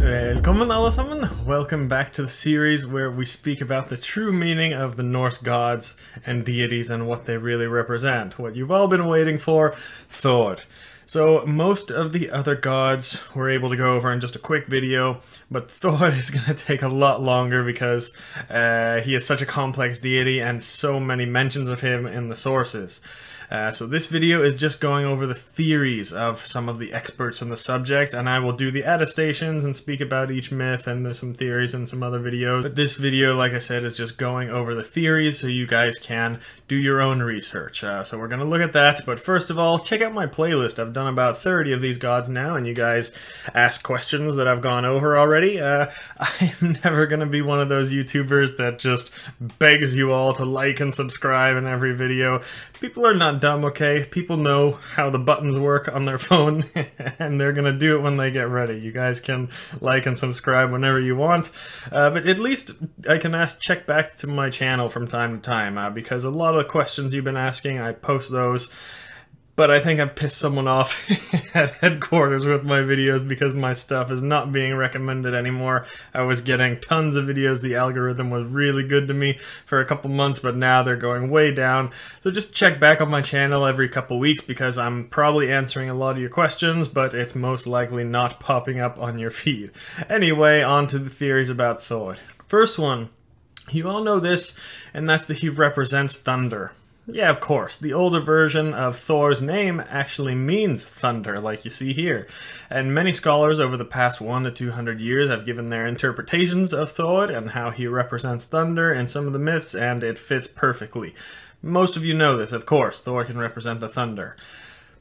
Velkommen alle sammen! Welcome back to the series where we speak about the true meaning of the Norse gods and deities and what they really represent. What you've all been waiting for, Thor. So most of the other gods we're able to go over in just a quick video, but Thor is going to take a lot longer because he is such a complex deity and so many mentions of him in the sources. So this video is just going over the theories of some of the experts in the subject, and I will do the attestations and speak about each myth, and there's some theories in some other videos. But this video, like I said, is just going over the theories so you guys can do your own research. So we're going to look at that, but first of all, check out my playlist. I've done about 30 of these gods now, and you guys ask questions that I've gone over already. I am never going to be one of those YouTubers that just begs you all to like and subscribe in every video. People are not dumb, okay? People know how the buttons work on their phone, and they're gonna do it when they get ready. You guys can like and subscribe whenever you want, but at least I can check back to my channel from time to time, because a lot of the questions you've been asking, I post those. But I think I've pissed someone off at headquarters with my videos because my stuff is not being recommended anymore. I was getting tons of videos, the algorithm was really good to me for a couple months, but now they're going way down. So just check back on my channel every couple weeks because I'm probably answering a lot of your questions, but it's most likely not popping up on your feed. Anyway, on to the theories about Thor. First one, you all know this, and that's that he represents thunder. Yeah, of course. The older version of Thor's name actually means thunder, like you see here. And many scholars over the past 100 to 200 years have given their interpretations of Thor and how he represents thunder in some of the myths, and it fits perfectly. Most of you know this, of course. Thor can represent the thunder.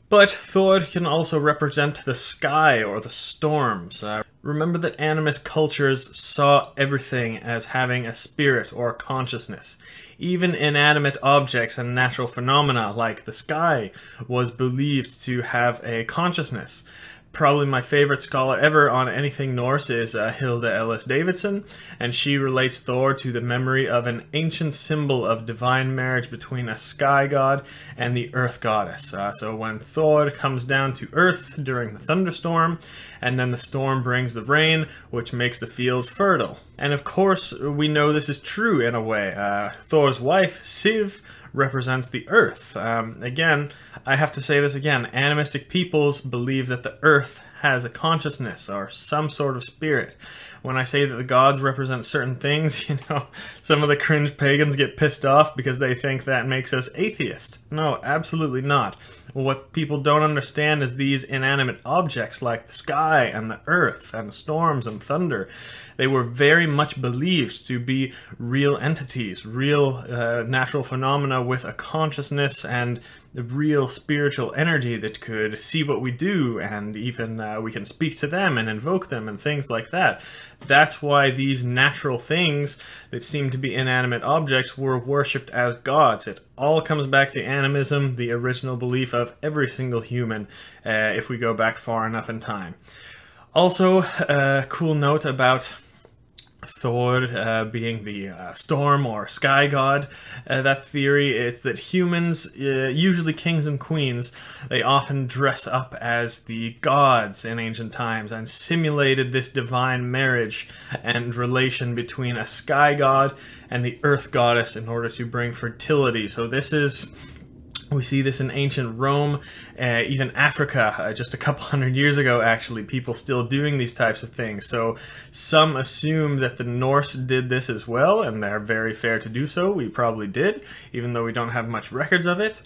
But Thor can also represent the sky or the storms. Remember that animist cultures saw everything as having a spirit or consciousness. Even inanimate objects and natural phenomena like the sky was believed to have a consciousness. Probably my favorite scholar ever on anything Norse is Hilda Davidson, and she relates Thor to the memory of an ancient symbol of divine marriage between a sky god and the earth goddess. So when Thor comes down to earth during the thunderstorm, and then the storm brings the rain, which makes the fields fertile. And of course, we know this is true in a way. Thor's wife, Siv, represents the earth. Again, I have to say this again, animistic peoples believe that the earth has a consciousness or some sort of spirit. When I say that the gods represent certain things, you know, some of the cringe pagans get pissed off because they think that makes us atheist. No, absolutely not. What people don't understand is these inanimate objects like the sky and the earth and the storms and thunder, they were very much believed to be real entities, real natural phenomena with a consciousness and the real spiritual energy that could see what we do, and even we can speak to them and invoke them and things like that. That's why these natural things that seem to be inanimate objects were worshipped as gods. It all comes back to animism, the original belief of every single human, if we go back far enough in time. Also, a cool note about Thor being the storm or sky god. That theory is that humans, usually kings and queens, they often dress up as the gods in ancient times and simulated this divine marriage and relation between a sky god and the earth goddess in order to bring fertility. So this is... we see this in ancient Rome, even Africa, just a couple hundred years ago actually, people still doing these types of things. So some assume that the Norse did this as well, and they're very fair to do so. We probably did, even though we don't have much records of it.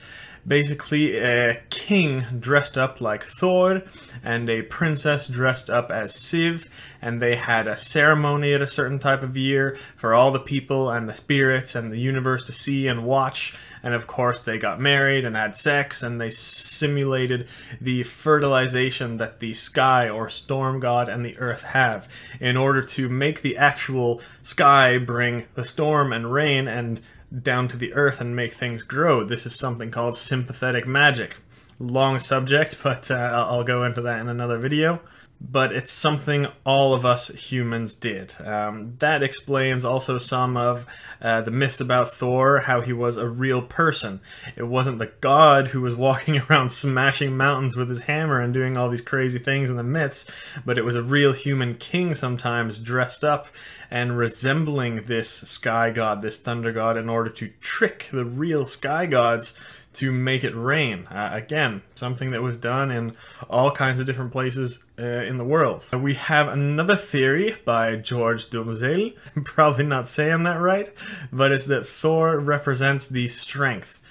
Basically, a king dressed up like Thor and a princess dressed up as Siv, and they had a ceremony at a certain type of year for all the people and the spirits and the universe to see and watch. And of course they got married and had sex, and they simulated the fertilization that the sky or storm god and the earth have in order to make the actual sky bring the storm and rain and down to the earth and make things grow. This is something called sympathetic magic. Long subject, but I'll go into that in another video. but it's something all of us humans did. That explains also some of the myths about Thor, how he was a real person. It wasn't the god who was walking around smashing mountains with his hammer and doing all these crazy things in the myths, but it was a real human king sometimes dressed up and resembling this sky god, this thunder god, in order to trick the real sky gods to make it rain. Again, something that was done in all kinds of different places in the world. We have another theory by George Dumezil, probably not saying that right, but it's that Thor represents the strength.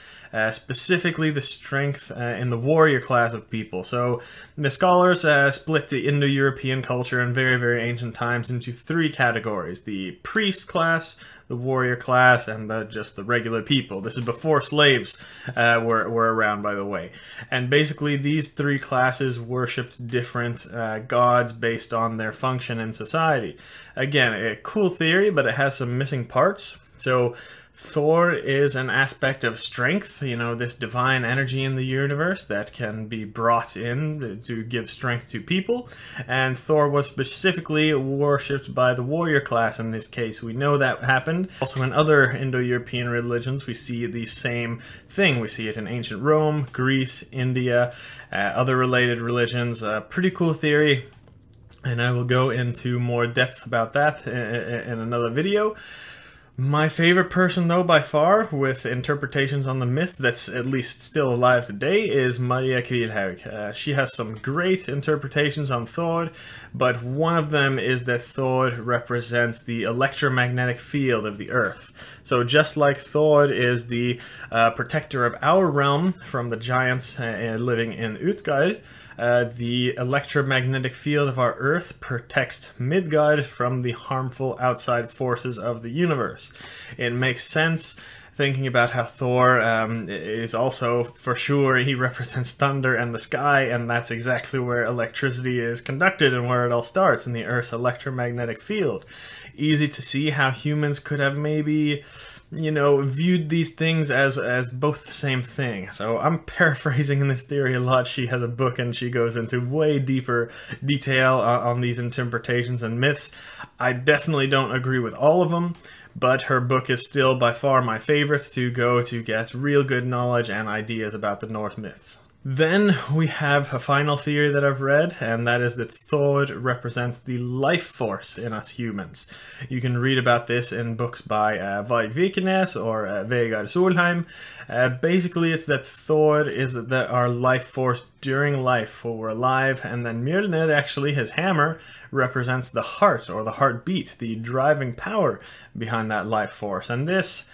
Specifically the strength in the warrior class of people. So the scholars split the Indo-European culture in very, very ancient times into three categories: the priest class, the warrior class, and just the regular people. This is before slaves were around, by the way. And basically these three classes worshipped different gods based on their function in society. Again, a cool theory, but it has some missing parts. So Thor is an aspect of strength, you know, this divine energy in the universe that can be brought in to give strength to people. And Thor was specifically worshipped by the warrior class in this case. We know that happened. Also in other Indo-European religions, we see the same thing. We see it in ancient Rome, Greece, India, other related religions. Pretty cool theory. And I will go into more depth about that in another video. My favorite person, though, by far, with interpretations on the myths that's at least still alive today, is Maria Kvilhaug. She has some great interpretations on Thor, but one of them is that Thor represents the electromagnetic field of the Earth. So just like Thor is the protector of our realm from the giants living in Utgard, the electromagnetic field of our Earth protects Midgard from the harmful outside forces of the universe. It makes sense thinking about how Thor is also, for sure, he represents thunder and the sky, and that's exactly where electricity is conducted and where it all starts, in the Earth's electromagnetic field. Easy to see how humans could have maybe, you know, viewed these things as both the same thing. So I'm paraphrasing in this theory a lot. She has a book and she goes into way deeper detail on these interpretations and myths. I definitely don't agree with all of them, but her book is still by far my favorite to go to get real good knowledge and ideas about the Norse myths. Then we have a final theory that I've read, and that is that Thor represents the life force in us humans. You can read about this in books by Varg or Vegard Solheim. Basically, it's that Thor is our life force during life, while we're alive, and then Mjolnir, actually, his hammer, represents the heart, or the heartbeat, the driving power behind that life force. And this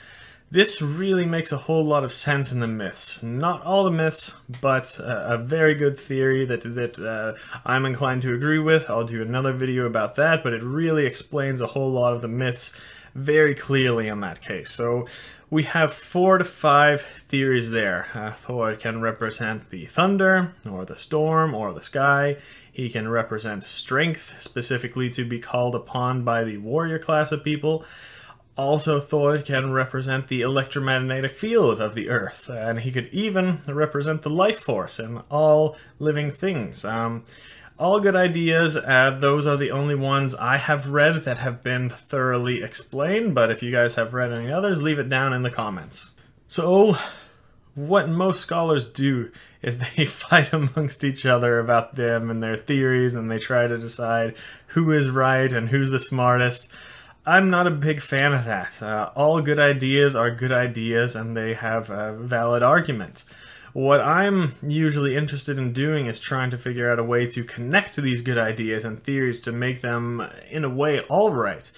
really makes a whole lot of sense in the myths. Not all the myths, but a very good theory that I'm inclined to agree with. I'll do another video about that, but it really explains a whole lot of the myths very clearly in that case. So we have 4 to 5 theories there. Thor can represent the thunder, or the storm, or the sky. He can represent strength, specifically to be called upon by the warrior class of people. Also, Thor can represent the electromagnetic field of the Earth, and he could even represent the life force in all living things. All good ideas. Those are the only ones I have read that have been thoroughly explained, but if you guys have read any others, leave it down in the comments. So, what most scholars do is they fight amongst each other about them and their theories, and they try to decide who is right and who's the smartest. I'm not a big fan of that. All good ideas are good ideas, and they have a valid argument. What I'm usually interested in doing is trying to figure out a way to connect these good ideas and theories to make them, in a way, all right.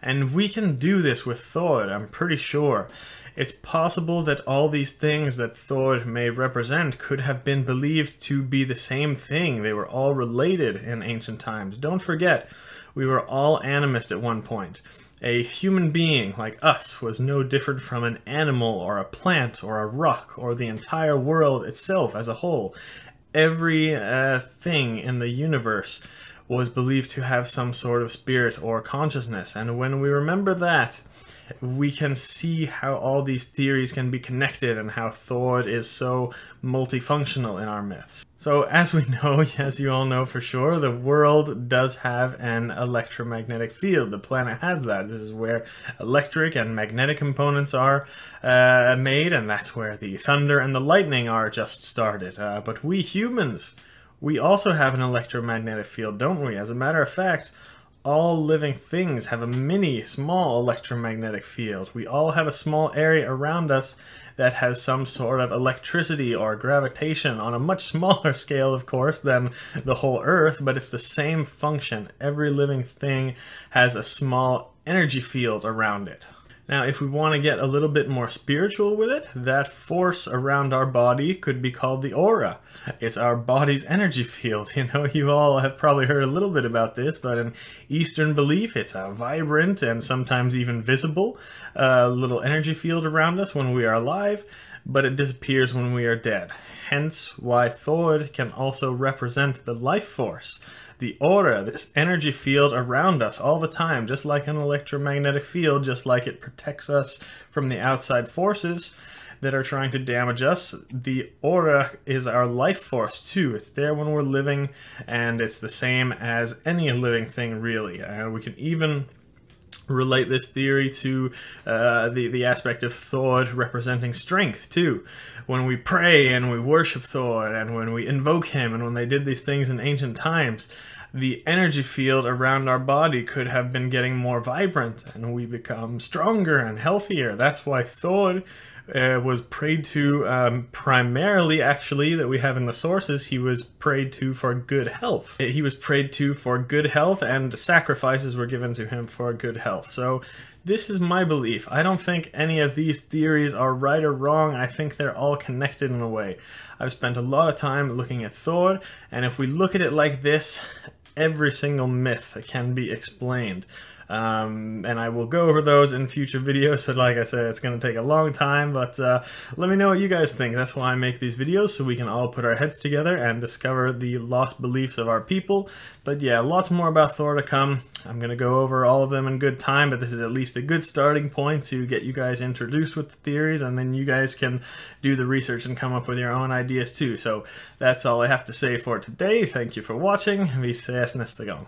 And we can do this with Thor, I'm pretty sure. It's possible that all these things that Thor may represent could have been believed to be the same thing. They were all related in ancient times. Don't forget, we were all animist at one point. A human being like us was no different from an animal or a plant or a rock or the entire world itself as a whole. Every thing in the universe was believed to have some sort of spirit or consciousness, and when we remember that, we can see how all these theories can be connected and how Thor is so multifunctional in our myths. So as we know, as you all know for sure, the world does have an electromagnetic field. The planet has that. This is where electric and magnetic components are made, and that's where the thunder and the lightning are just started. But we humans, we also have an electromagnetic field, don't we? As a matter of fact, all living things have a small electromagnetic field. We all have a small area around us that has some sort of electricity or gravitation on a much smaller scale, of course, than the whole Earth, but it's the same function. Every living thing has a small energy field around it. Now, if we want to get a little bit more spiritual with it, that force around our body could be called the aura. It's our body's energy field. You know, you all have probably heard a little bit about this, but in Eastern belief, it's a vibrant and sometimes even visible little energy field around us when we are alive, but it disappears when we are dead. Hence why Thor can also represent the life force. The aura, this energy field around us all the time, just like an electromagnetic field, just like it protects us from the outside forces that are trying to damage us, the aura is our life force too. It's there when we're living, and it's the same as any living thing, really. We can even relate this theory to the aspect of Thor representing strength too. When we pray and we worship Thor and when we invoke him and when they did these things in ancient times, the energy field around our body could have been getting more vibrant and we become stronger and healthier. That's why Thor was prayed to primarily, actually, that we have in the sources. He was prayed to for good health. He was prayed to for good health, and sacrifices were given to him for good health. So this is my belief. I don't think any of these theories are right or wrong. I think they're all connected in a way. I've spent a lot of time looking at Thor, and if we look at it like this, every single myth can be explained. And I will go over those in future videos, but like I said, it's going to take a long time, but let me know what you guys think. That's why I make these videos, so we can all put our heads together and discover the lost beliefs of our people. But yeah, lots more about Thor to come. I'm going to go over all of them in good time, but this is at least a good starting point to get you guys introduced with the theories, and then you guys can do the research and come up with your own ideas too. So that's all I have to say for today. Thank you for watching. Vi ses nästa gång.